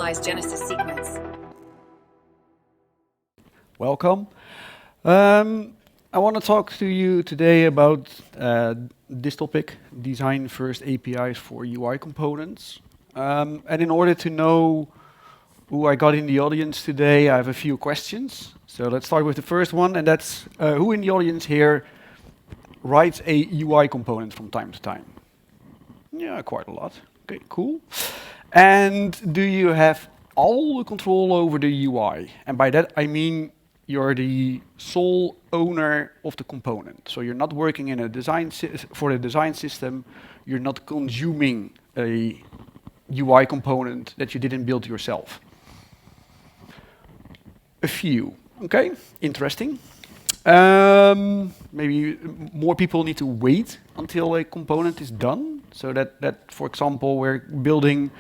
initialize Genesis sequence. Welcome. I want to talk to you today about this topic, design first APIs for UI components. And in order to know who I got in the audience today, I have a few questions. So let's start with the first one, and that's who in the audience here writes a UI component from time to time? Yeah, quite a lot. Okay, cool. And do you have all the control over the UI? And by that I mean you're the sole owner of the component. So you're not working in a design for a design system. You're not consuming a UI component that you didn't build yourself. A few. Okay, interesting. Maybe more people need to wait until a component is done. So that for example, we're building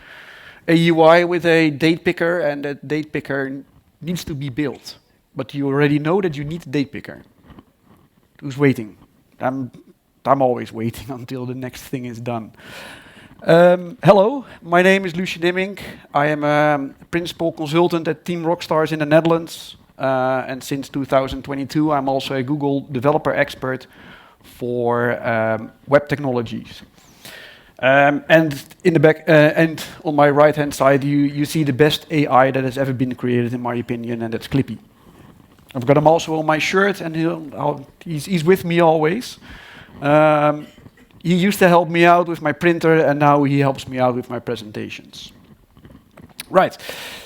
a UI with a date picker, and that date picker needs to be built. But you already know that you need a date picker. Who's waiting? I'm always waiting until the next thing is done. Hello, my name is Lucien Immink. I am a principal consultant at Team Rockstars in the Netherlands. And since 2022, I'm also a Google developer expert for web technologies. And in the back, and on my right-hand side, you see the best AI that has ever been created, in my opinion, and that's Clippy. I've got him also on my shirt, and he's with me always. He used to help me out with my printer, and now he helps me out with my presentations. Right,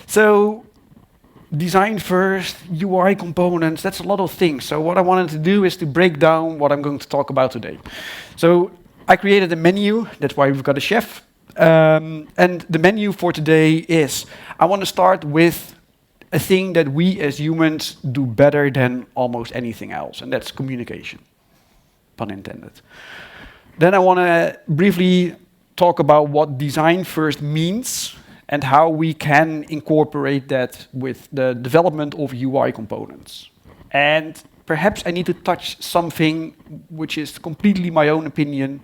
so design first, UI components, that's a lot of things. So what I wanted to do is to break down what I'm going to talk about today. So I created a menu, that's why we've got a chef. And the menu for today is, I want to start with a thing that we as humans do better than almost anything else, and that's communication, pun intended. Then I want to briefly talk about what design first means and how we can incorporate that with the development of UI components. And perhaps I need to touch something which is completely my own opinion,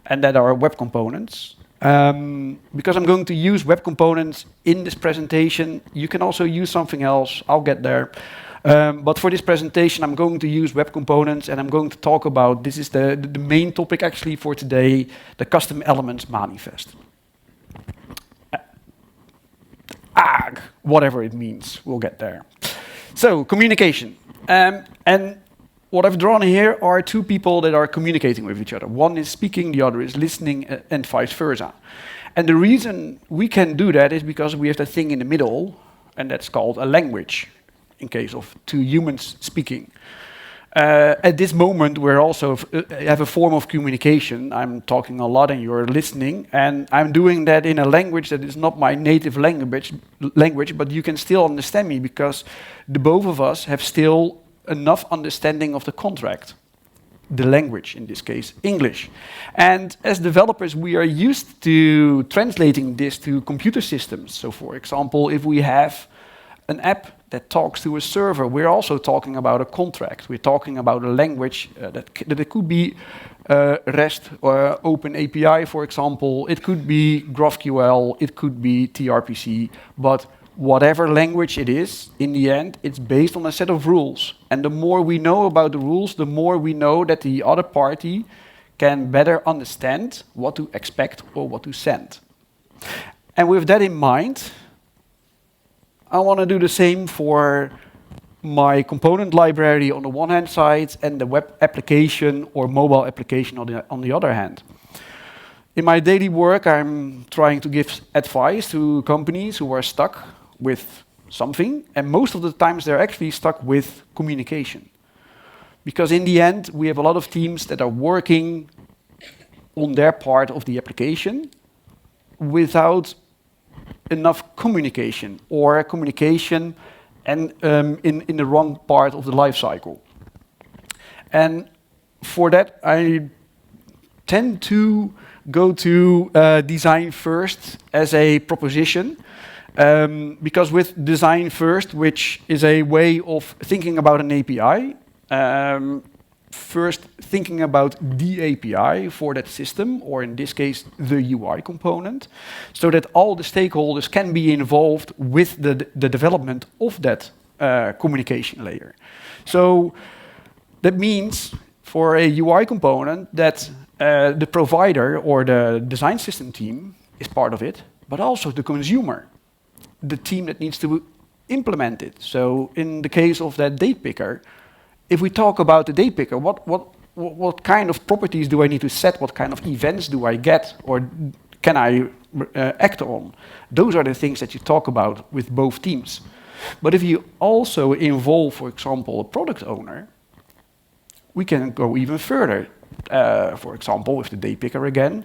and that are web components. Because I'm going to use web components in this presentation. You can also use something else, I'll get there. But for this presentation, I'm going to use web components, and I'm going to talk about, this is the main topic actually for today, the custom elements manifest. Whatever it means, we'll get there. So, communication. And what I've drawn here are two people that are communicating with each other. One is speaking, the other is listening, and vice versa. And the reason we can do that is because we have that thing in the middle, and that's called a language, in case of two humans speaking. At this moment, we're also have a form of communication. I'm talking a lot and you're listening, and I'm doing that in a language that is not my native language, but you can still understand me because the both of us have still enough understanding of the contract, the language, in this case, English. And as developers, we are used to translating this to computer systems. So for example, if we have an app that talks to a server, we're also talking about a contract. We're talking about a language that it could be REST or Open API, for example. It could be GraphQL, it could be TRPC, but whatever language it is, in the end, it's based on a set of rules. And the more we know about the rules, the more we know that the other party can better understand what to expect or what to send. And with that in mind, I want to do the same for my component library on the one hand side and the web application or mobile application on the other hand. In my daily work, I'm trying to give advice to companies who are stuck with something, and most of the times they're actually stuck with communication. Because in the end, we have a lot of teams that are working on their part of the application without enough communication, or communication and in the wrong part of the life cycle. And for that, I tend to go to design first as a proposition, because with design first, which is a way of thinking about an API, first thinking about the API for that system, or in this case, the UI component, so that all the stakeholders can be involved with the development of that communication layer. So that means for a UI component that the provider or the design system team is part of it, but also the consumer, the team that needs to implement it. So in the case of that date picker, if we talk about the date picker, what kind of properties do I need to set? What kind of events do I get, or can I act on? Those are the things that you talk about with both teams. But if you also involve, for example, a product owner, we can go even further. For example, with the date picker again,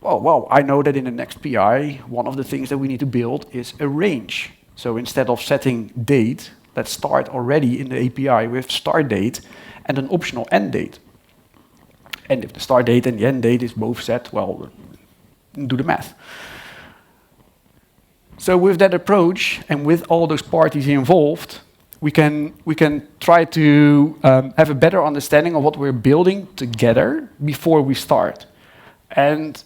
well, I know that in the next PI, one of the things that we need to build is a range. So instead of setting date, let's start already in the API with start date and an optional end date. And if the start date and the end date is both set, well, do the math. So with that approach and with all those parties involved, we can try to have a better understanding of what we're building together before we start. And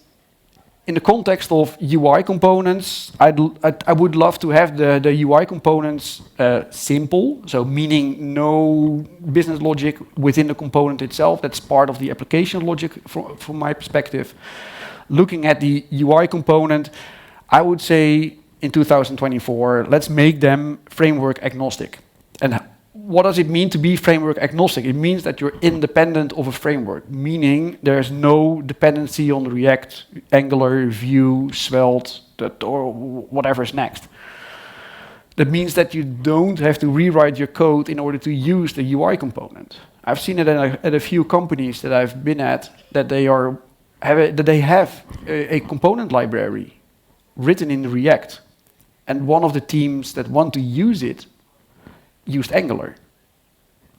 in the context of UI components, I would love to have the UI components simple, so meaning no business logic within the component itself. That's part of the application logic from my perspective. Looking at the UI component, I would say in 2024, let's make them framework agnostic. And what does it mean to be framework agnostic? It means that you're independent of a framework, meaning there's no dependency on React, Angular, Vue, Svelte, or whatever's next. That means that you don't have to rewrite your code in order to use the UI component. I've seen it at a few companies that I've been at, that they have a component library written in React, and one of the teams that want to use it used Angular.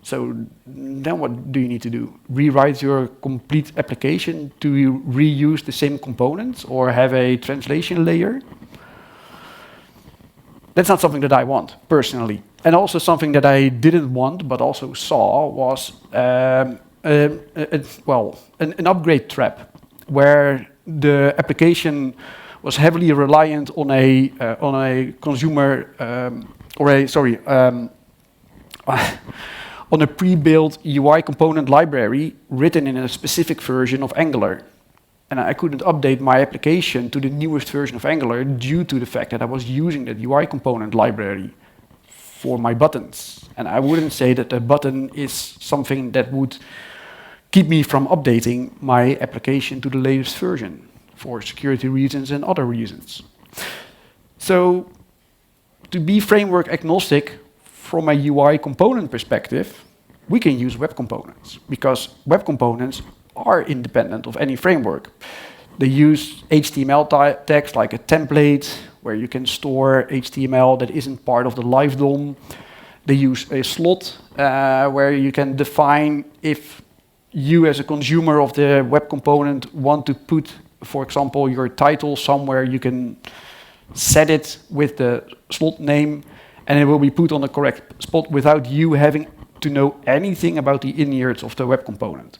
So then what do you need to do? Rewrite your complete application to reuse the same components or have a translation layer? That's not something that I want, personally. And also something that I didn't want, but also saw, was an upgrade trap, where the application was heavily reliant on a consumer, on a pre-built UI component library written in a specific version of Angular. And I couldn't update my application to the newest version of Angular due to the fact that I was using that UI component library for my buttons. And I wouldn't say that a button is something that would keep me from updating my application to the latest version for security reasons and other reasons. So to be framework agnostic, from a UI component perspective, we can use web components, because web components are independent of any framework. They use HTML tags like a template, where you can store HTML that isn't part of the live DOM. They use a slot, where you can define if you as a consumer of the web component want to put, for example, your title somewhere, you can set it with the slot name, and it will be put on the correct spot without you having to know anything about the innards of the web component.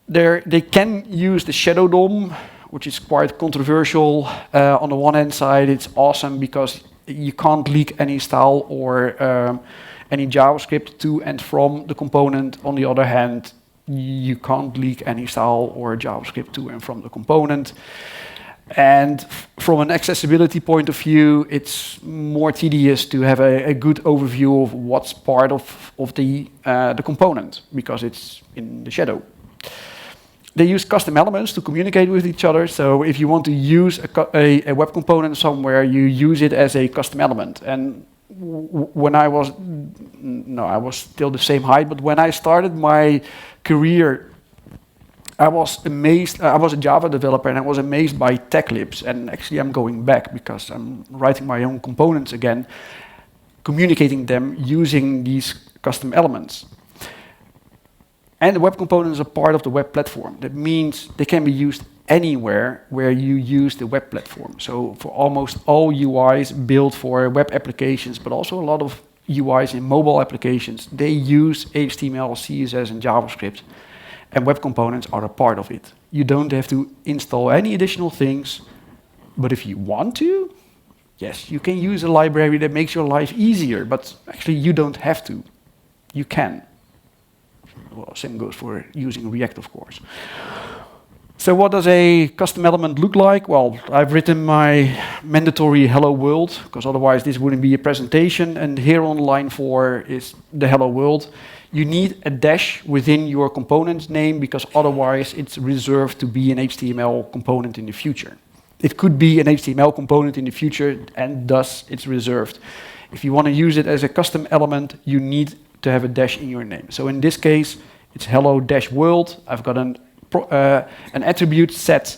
They can use the shadow DOM, which is quite controversial. On the one hand side, it's awesome because you can't leak any style or any JavaScript to and from the component. On the other hand, you can't leak any style or JavaScript to and from the component. And from an accessibility point of view, it's more tedious to have a good overview of what's part of the component, because it's in the shadow. They use custom elements to communicate with each other. So if you want to use a web component somewhere, you use it as a custom element. And when I was still the same height, but when I started my career, I was amazed. I was a Java developer, and I was amazed by TechLibs. And actually, I'm going back because I'm writing my own components again, communicating them using these custom elements. And the web components are part of the web platform. That means they can be used anywhere where you use the web platform. So for almost all UIs built for web applications, but also a lot of UIs in mobile applications, they use HTML, CSS, and JavaScript, and web components are a part of it. You don't have to install any additional things, but if you want to, yes, you can use a library that makes your life easier, but actually you don't have to. You can. Well, same goes for using React, of course. So what does a custom element look like? Well, I've written my mandatory hello world, because otherwise this wouldn't be a presentation, and here on line 4 is the hello world. You need a dash within your component name, because otherwise it's reserved to be an HTML component in the future. It could be an HTML component in the future, and thus it's reserved. If you want to use it as a custom element, you need to have a dash in your name. So in this case, it's hello-world. I've got an attribute set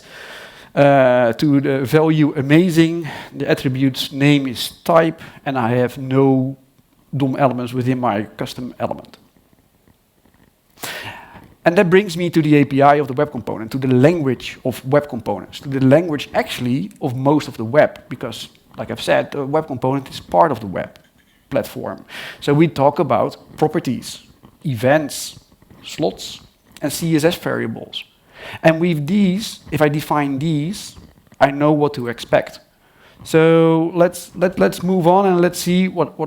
to the value amazing. The attribute's name is type, and I have no DOM elements within my custom element. And that brings me to the API of the web component, to the language of web components, to the language actually of most of the web, because, like I've said, the web component is part of the web platform. So we talk about properties, events, slots, and CSS variables. And with these, if I define these, I know what to expect. So let's move on and let's see what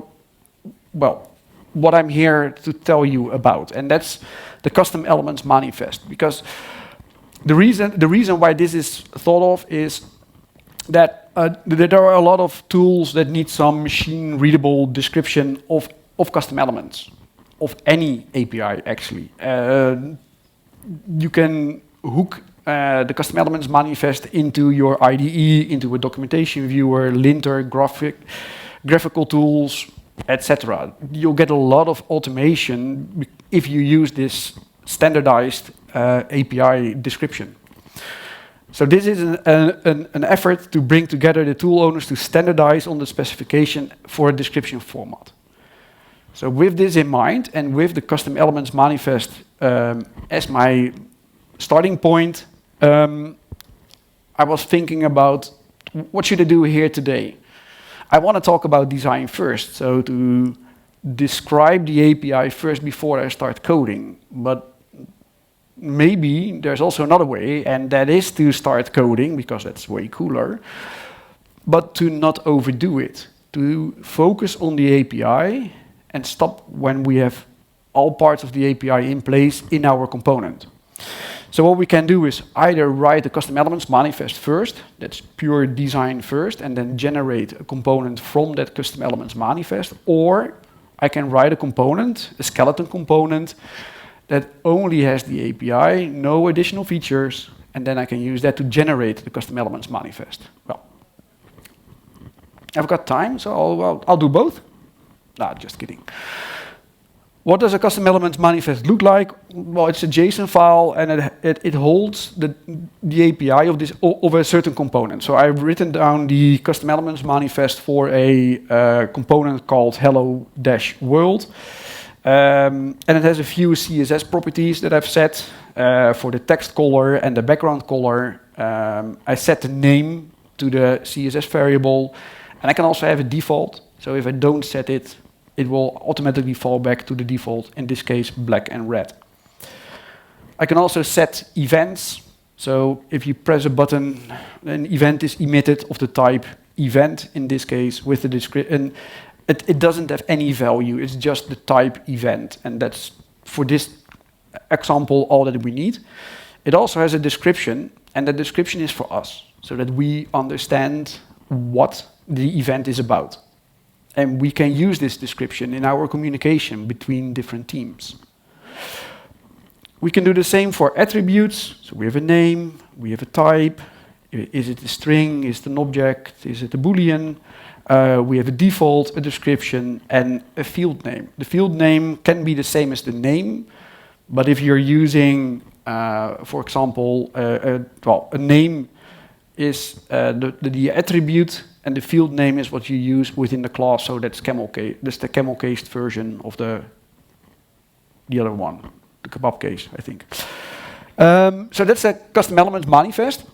I'm here to tell you about, and that's the custom elements manifest. Because the reason why this is thought of is that there are a lot of tools that need some machine-readable description of custom elements, of any API actually. You can hook the custom elements manifest into your IDE, into a documentation viewer, linter, graphical tools, etc. You'll get a lot of automation if you use this standardized API description. So this is an effort to bring together the tool owners to standardize on the specification for a description format. So with this in mind, and with the custom elements manifest as my starting point, I was thinking about what should I do here today. I want to talk about design first, so to describe the API first before I start coding. But maybe there's also another way, and that is to start coding, because that's way cooler, but to not overdo it, to focus on the API and stop when we have all parts of the API in place in our component. So what we can do is either write the custom elements manifest first, that's pure design first, and then generate a component from that custom elements manifest, or I can write a component, a skeleton component, that only has the API, no additional features, and then I can use that to generate the custom elements manifest. Well, I've got time, so I'll do both. Nah, just kidding. What does a custom elements manifest look like? Well, it's a JSON file, and it holds the API of a certain component. So I've written down the custom elements manifest for a component called hello-world. And it has a few CSS properties that I've set for the text color and the background color. I set the name to the CSS variable, and I can also have a default. So if I don't set it, it will automatically fall back to the default, in this case, black and red. I can also set events. So if you press a button, an event is emitted of the type event, in this case, with the description. It doesn't have any value, it's just the type event, and that's, for this example, all that we need. It also has a description, and the description is for us, so that we understand what the event is about. And we can use this description in our communication between different teams. We can do the same for attributes. So we have a name, we have a type. Is it a string, is it an object, is it a Boolean? We have a default, a description, and a field name. The field name can be the same as the name, but if you're using, for example, a name is the attribute, and the field name is what you use within the class, so that's the camel-cased version of the other one, the kebab case, I think. So that's a custom elements manifest.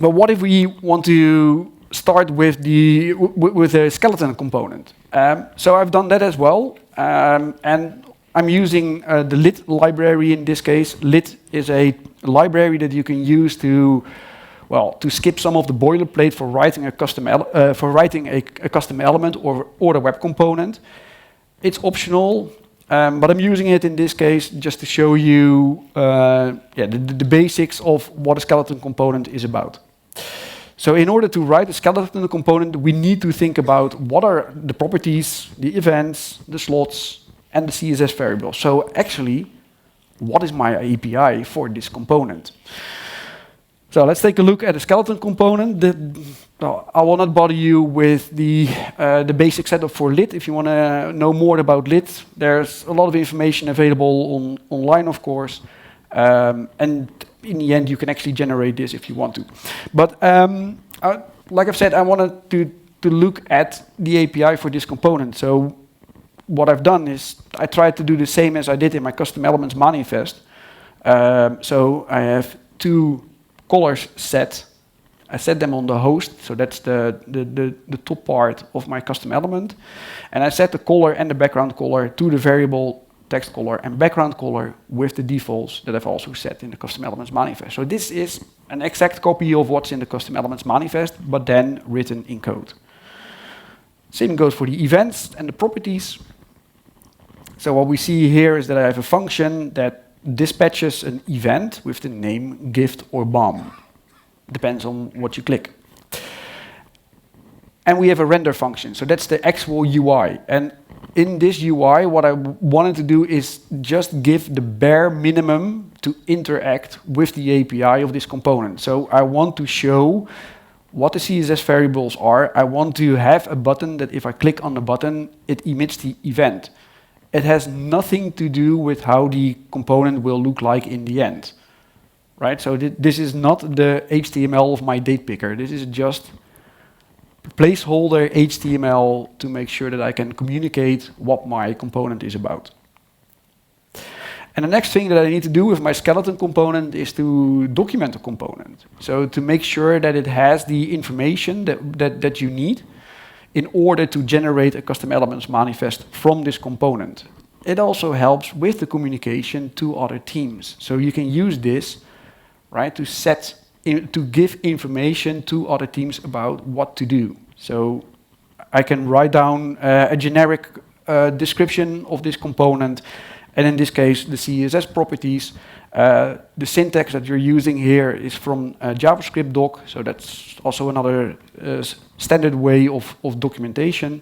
But what if we want to start with a skeleton component? So I've done that as well, and I'm using the lit library in this case. Lit is a library that you can use to, well, to skip some of the boilerplate for writing a custom a custom element or a web component. It's optional, but I'm using it in this case just to show you the basics of what a skeleton component is about. So in order to write a skeleton component, we need to think about what are the properties, the events, the slots, and the CSS variables. So actually, what is my API for this component? So let's take a look at a skeleton component. I will not bother you with the basic setup for lit. If you want to know more about lit, there's a lot of information available online, of course. And in the end, you can actually generate this if you want to. But like I've said, I wanted to look at the API for this component. So what I've done is I tried to do the same as I did in my custom elements manifest. So I have two colors set. I set them on the host, so that's the top part of my custom element. And I set the color and the background color to the variable text color and background color with the defaults that I've also set in the custom elements manifest. So this is an exact copy of what's in the custom elements manifest, but then written in code. Same goes for the events and the properties. So what we see here is that I have a function that dispatches an event with the name gift or bomb. Depends on what you click. And we have a render function, so that's the actual UI. And in this UI, what I wanted to do is just give the bare minimum to interact with the API of this component. So I want to show what the CSS variables are. I want to have a button that if I click on the button, it emits the event. It has nothing to do with how the component will look like in the end. Right? So this is not the HTML of my date picker. This is just placeholder HTML to make sure that I can communicate what my component is about. And the next thing that I need to do with my skeleton component is to document the component. So to make sure that it has the information that you need in order to generate a custom elements manifest from this component. It also helps with the communication to other teams. So you can use this, right, to give information to other teams about what to do. So I can write down a generic description of this component, and in this case, the CSS properties. The syntax that you're using here is from JavaScript doc, so that's also another standard way of documentation.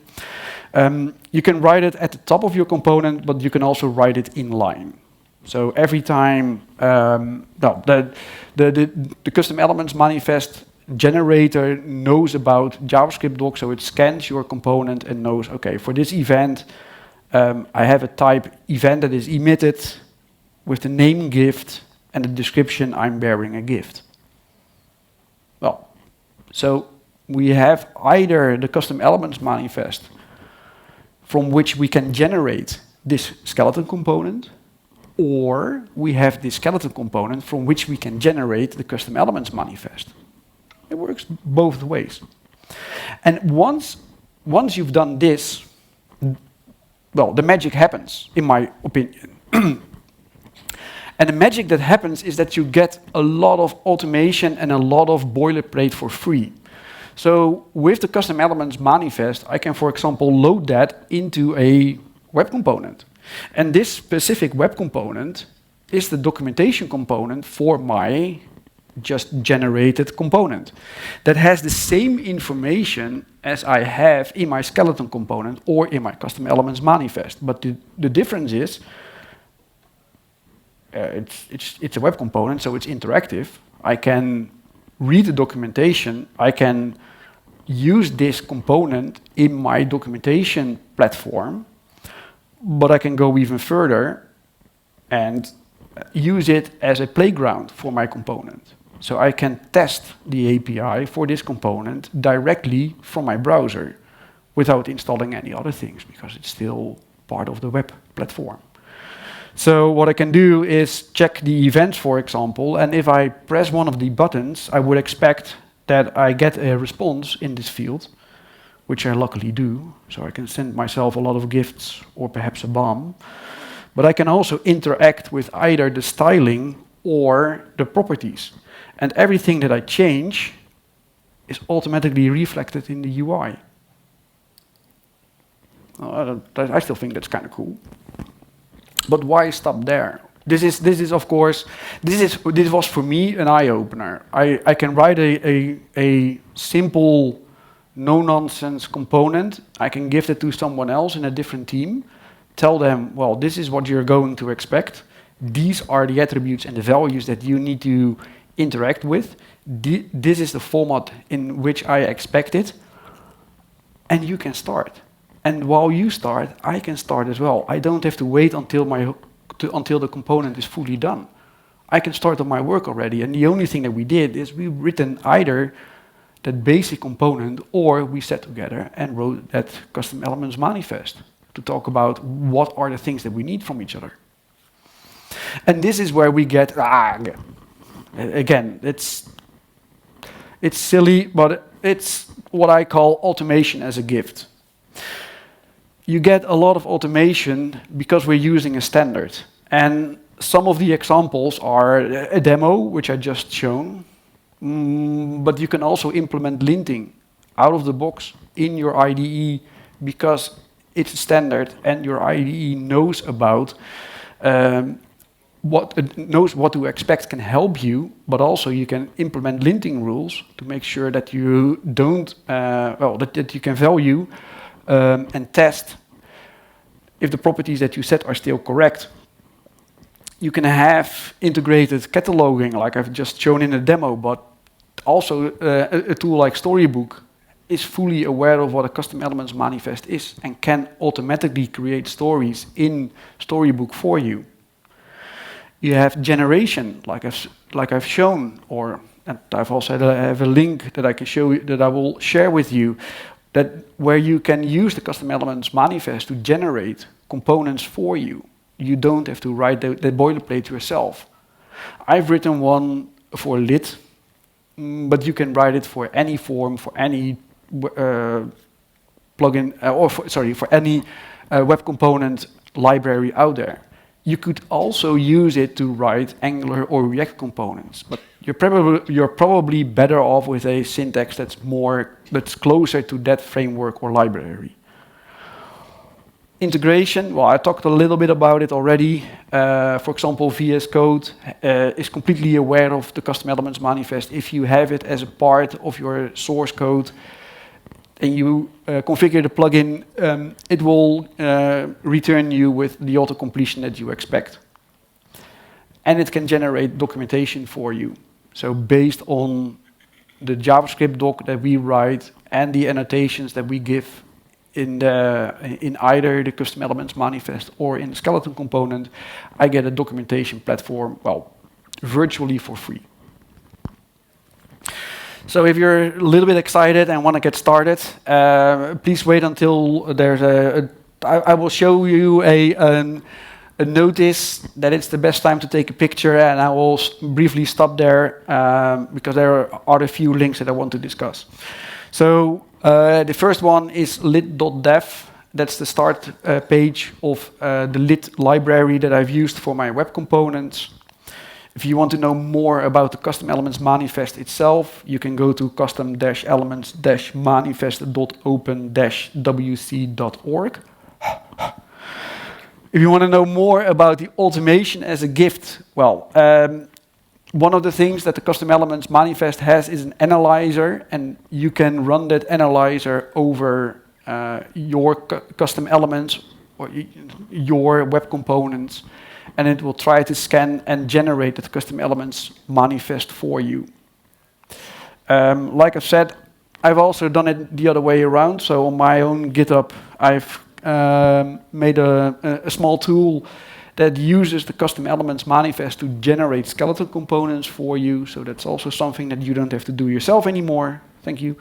You can write it at the top of your component, but you can also write it in line. So every time the custom elements manifest generator knows about JavaScript doc, so it scans your component and knows, okay, for this event, I have a type event that is emitted with the name gift and the description I'm bearing a gift. Well, so we have either the custom elements manifest from which we can generate this skeleton component, or we have this skeleton component from which we can generate the custom elements manifest. It works both ways. And once you've done this, well, the magic happens, in my opinion. And the magic that happens is that you get a lot of automation and a lot of boilerplate for free. So with the custom elements manifest, I can, for example, load that into a web component. And this specific web component is the documentation component for my just generated component that has the same information as I have in my skeleton component or in my custom elements manifest. But the difference is it's a web component, so it's interactive. I can read the documentation. I can use this component in my documentation platform, but I can go even further and use it as a playground for my component. So I can test the API for this component directly from my browser without installing any other things, because it's still part of the web platform. So what I can do is check the events, for example, and if I press one of the buttons, I would expect that I get a response in this field which I luckily do, so I can send myself a lot of gifts or perhaps a bomb. But I can also interact with either the styling or the properties. And everything that I change is automatically reflected in the UI. I still think that's kind of cool. But why stop there? This is of course, this was for me an eye-opener. I can write a simple, no-nonsense component. I can give it to someone else in a different team, tell them, well, this is what you're going to expect. These are the attributes and the values that you need to interact with. This is the format in which I expect it. And you can start. And while you start, I can start as well. I don't have to wait until the component is fully done. I can start on my work already. And the only thing that we did is we've written either that basic component or we sat together and wrote that custom elements manifest to talk about what are the things that we need from each other. And this is where we get, again, it's silly, but it's what I call automation as a gift. You get a lot of automation because we're using a standard. And some of the examples are a demo, which I just shown, but you can also implement linting out of the box in your IDE because it's a standard and your IDE knows about what to expect, can help you, but also you can implement linting rules to make sure that you don't, that you can value and test if the properties that you set are still correct. You can have integrated cataloging, like I've just shown in the demo, but also a tool like Storybook is fully aware of what a custom elements manifest is and can automatically create stories in Storybook for you. You have generation, like I've shown, and I've also have a link that I can show you, that I will share with you, that where you can use the custom elements manifest to generate components for you. You don't have to write the boilerplate yourself. I've written one for lit, but you can write it for any form, for any plugin, for any web component library out there. You could also use it to write Angular or React components, but you're probably better off with a syntax that's closer to that framework or library. Integration, well, I talked a little bit about it already. For example, VS Code is completely aware of the custom elements manifest. If you have it as a part of your source code and you configure the plugin, it will return you with the auto-completion that you expect. And it can generate documentation for you. So based on the JavaScript doc that we write and the annotations that we give in either the custom elements manifest or in the skeleton component, I get a documentation platform, well, virtually for free. So if you're a little bit excited and want to get started, please wait until there's I will show you a notice that it's the best time to take a picture, and I will briefly stop there because there are a few links that I want to discuss. So the first one is lit.dev. That's the start page of the lit library that I've used for my web components. If you want to know more about the custom elements manifest itself, you can go to custom-elements-manifest.open-wc.org. If you want to know more about the automation as a gift, well, one of the things that the custom elements manifest has is an analyzer, and you can run that analyzer over your custom elements or your web components, and it will try to scan and generate the custom elements manifest for you. Like I've said, I've also done it the other way around. So on my own GitHub, I've made a small tool that uses the custom elements manifest to generate skeleton components for you. So that's also something that you don't have to do yourself anymore. Thank you.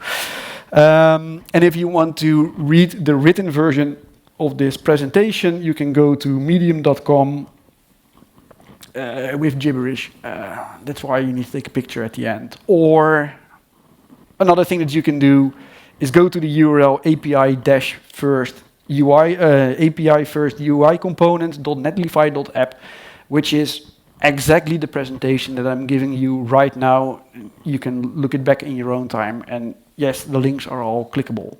And if you want to read the written version of this presentation, you can go to medium.com with gibberish. That's why you need to take a picture at the end. Or another thing that you can do is go to the URL API first UI component.netlify.app, which is exactly the presentation that I'm giving you right now. You can look it back in your own time. And yes, the links are all clickable.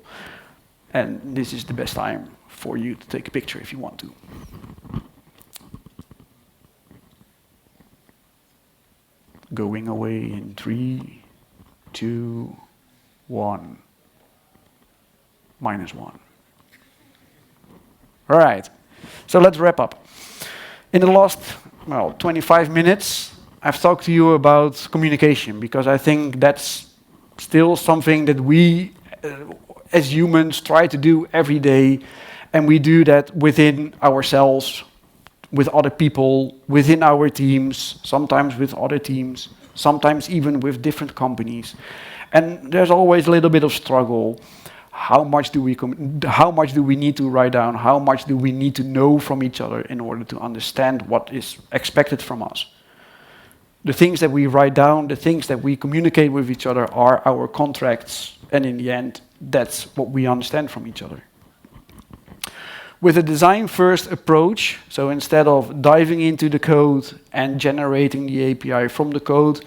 And this is the best time for you to take a picture if you want to. Going away in 3, 2, 1, -1. All right, so let's wrap up. In the last, 25 minutes, I've talked to you about communication, because I think that's still something that we, as humans, try to do every day, and we do that within ourselves, with other people, within our teams, sometimes with other teams, sometimes even with different companies. And there's always a little bit of struggle. How much do we need to write down? How much do we need to know from each other in order to understand what is expected from us? The things that we write down, the things that we communicate with each other are our contracts, and in the end, that's what we understand from each other. With a design-first approach, so instead of diving into the code and generating the API from the code,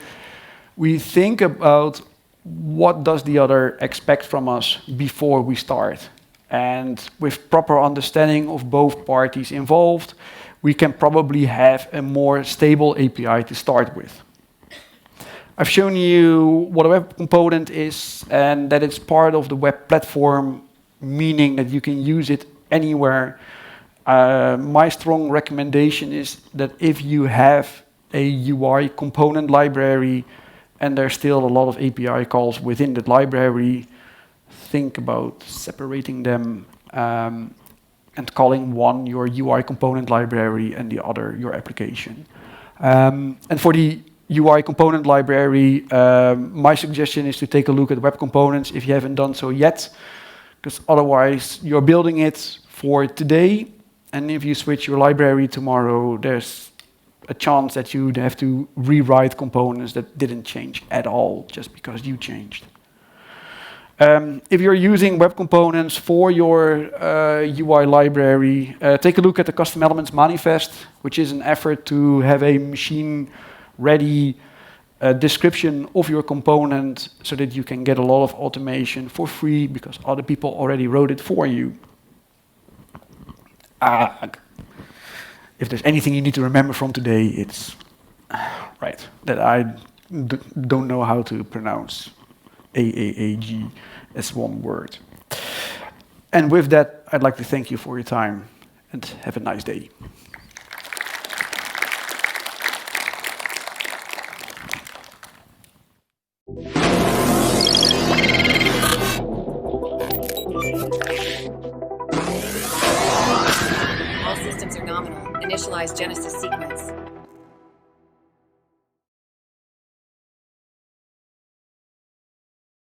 we think about what does the other expect from us before we start. And with proper understanding of both parties involved, we can probably have a more stable API to start with. I've shown you what a web component is, and that it's part of the web platform, meaning that you can use it anywhere. My strong recommendation is that if you have a UI component library and there's still a lot of API calls within that library, think about separating them and calling one your UI component library and the other your application. And for the UI component library, my suggestion is to take a look at web components if you haven't done so yet, because otherwise you're building it for today, and if you switch your library tomorrow, there's a chance that you'd have to rewrite components that didn't change at all just because you changed. If you're using web components for your UI library, take a look at the Custom Elements Manifest, which is an effort to have a machine-ready description of your component so that you can get a lot of automation for free because other people already wrote it for you. If there's anything you need to remember from today, it's right that I don't know how to pronounce AAAG as one word. And with that, I'd like to thank you for your time and have a nice day. All systems are nominal. Initialize Genesis sequence.